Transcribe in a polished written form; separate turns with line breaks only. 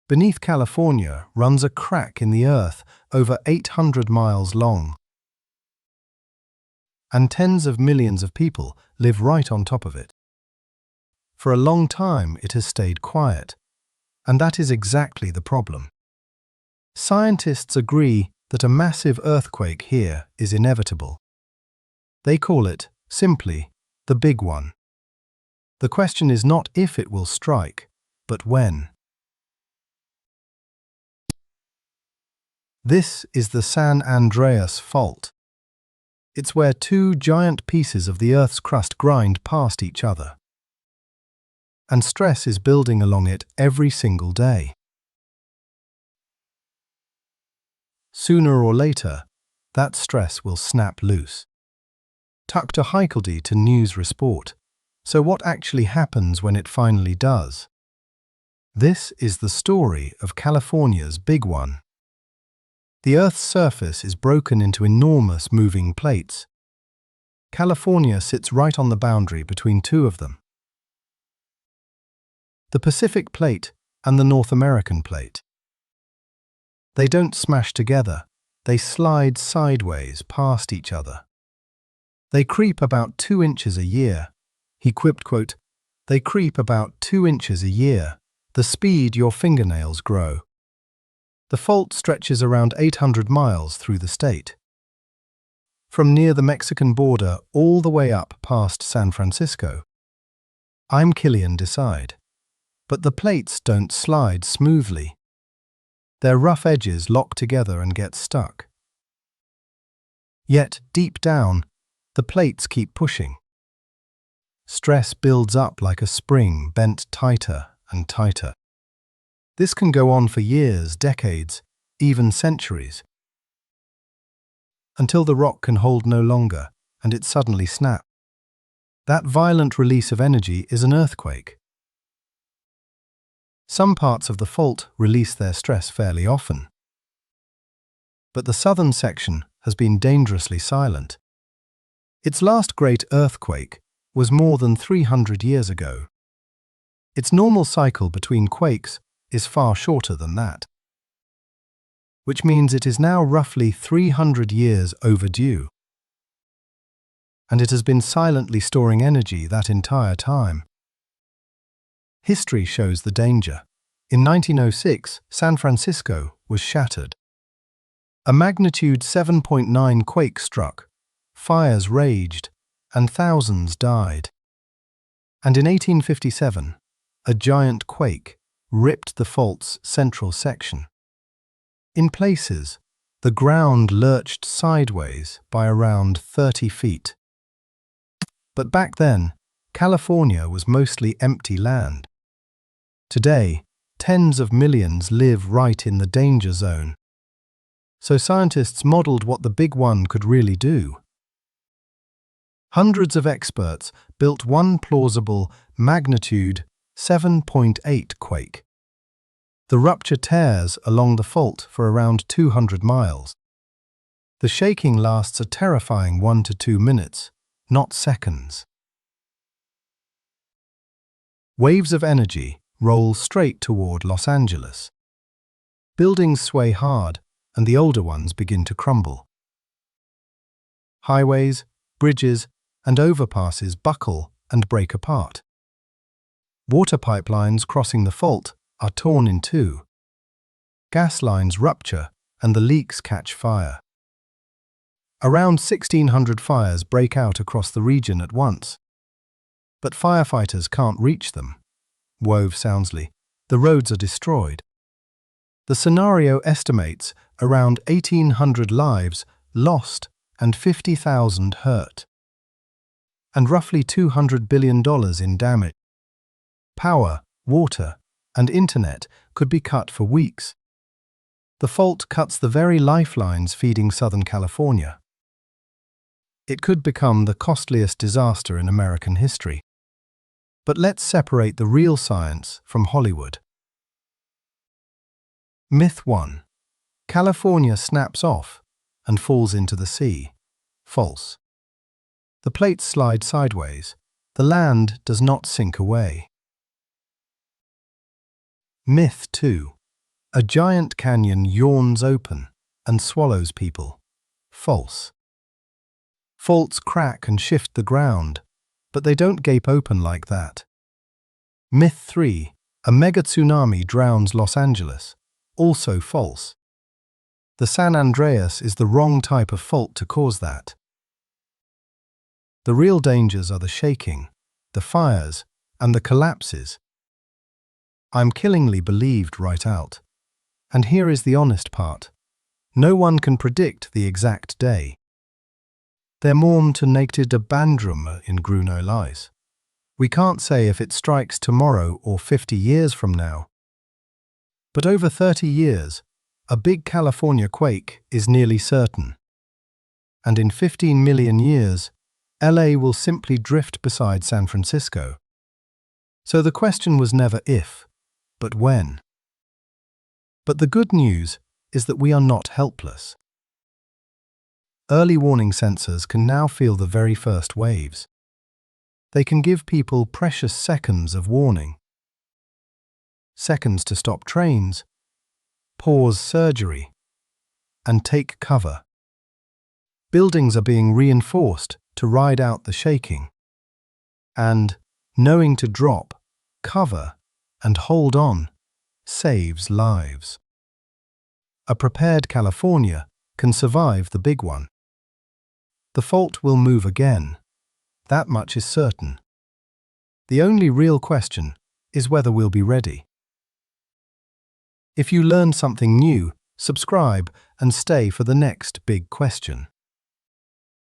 Beneath California runs a crack in the earth over 800 miles long. And tens of millions of people live right on top of it. For a long time it has stayed quiet, and that is exactly the problem. Scientists agree that a massive earthquake here is inevitable. They call it, simply, the big one. The question is not if it will strike, but when. This is the San Andreas Fault. It's where two giant pieces of the Earth's crust grind past each other. And stress is building along it every single day. Sooner or later, that stress will snap loose. Tuck to Heikeldy to News Report. So what actually happens when it finally does? This is the story of California's big one. The Earth's surface is broken into enormous moving plates. California sits right on the boundary between two of them. The Pacific Plate and the North American Plate. They don't smash together, they slide sideways past each other. They creep about 2 inches a year. He quipped, quote, "They creep about 2 inches a year, the speed your fingernails grow." The fault stretches around 800 miles through the state. From near the Mexican border all the way up past San Francisco. I'm Killian Decide. But the plates don't slide smoothly. Their rough edges lock together and get stuck. Yet, deep down, the plates keep pushing. Stress builds up like a spring bent tighter and tighter. This can go on for years, decades, even centuries, until the rock can hold no longer and it suddenly snaps. That violent release of energy is an earthquake. Some parts of the fault release their stress fairly often. But the southern section has been dangerously silent. Its last great earthquake was more than 300 years ago. Its normal cycle between quakes is far shorter than that, which means it is now roughly 300 years overdue. And it has been silently storing energy that entire time. History shows the danger. In 1906, San Francisco was shattered. A magnitude 7.9 quake struck, fires raged, and thousands died. And in 1857, a giant quake ripped the fault's central section. In places, the ground lurched sideways by around 30 feet. But back then, California was mostly empty land. Today, tens of millions live right in the danger zone. So scientists modeled what the big one could really do. Hundreds of experts built one plausible magnitude 7.8 quake. The rupture tears along the fault for around 200 miles. The shaking lasts a terrifying 1 to 2 minutes, not seconds. Waves of energy roll straight toward Los Angeles. Buildings sway hard, and the older ones begin to crumble. Highways, bridges, and overpasses buckle and break apart. Water pipelines crossing the fault are torn in two. Gas lines rupture, and the leaks catch fire. Around 1,600 fires break out across the region at once. But firefighters can't reach them. Wove Soundsley, the roads are destroyed. The scenario estimates around 1,800 lives lost and 50,000 hurt. And roughly $200 billion in damage. Power, water, and internet could be cut for weeks. The fault cuts the very lifelines feeding Southern California. It could become the costliest disaster in American history. But let's separate the real science from Hollywood. Myth 1. California snaps off and falls into the sea. False. The plates slide sideways. The land does not sink away. Myth 2. A giant canyon yawns open and swallows people. False. Faults crack and shift the ground, but they don't gape open like that. Myth 3. A mega tsunami drowns Los Angeles. Also false. The San Andreas is the wrong type of fault to cause that. The real dangers are the shaking, the fires, and the collapses. I'm killingly believed right out. And here is the honest part. No one can predict the exact day. Der morgen naked a bandrum in Gruno lies. We can't say if it strikes tomorrow or 50 years from now. But over 30 years, a big California quake is nearly certain. And in 15 million years, LA will simply drift beside San Francisco. So the question was never if, but when. But the good news is that we are not helpless. Early warning sensors can now feel the very first waves. They can give people precious seconds of warning. Seconds to stop trains, pause surgery, and take cover. Buildings are being reinforced to ride out the shaking. And knowing to drop, cover, and hold on saves lives. A prepared California can survive the big one. The fault will move again. That much is certain. The only real question is whether we'll be ready. If you learned something new, subscribe and stay for the next big question.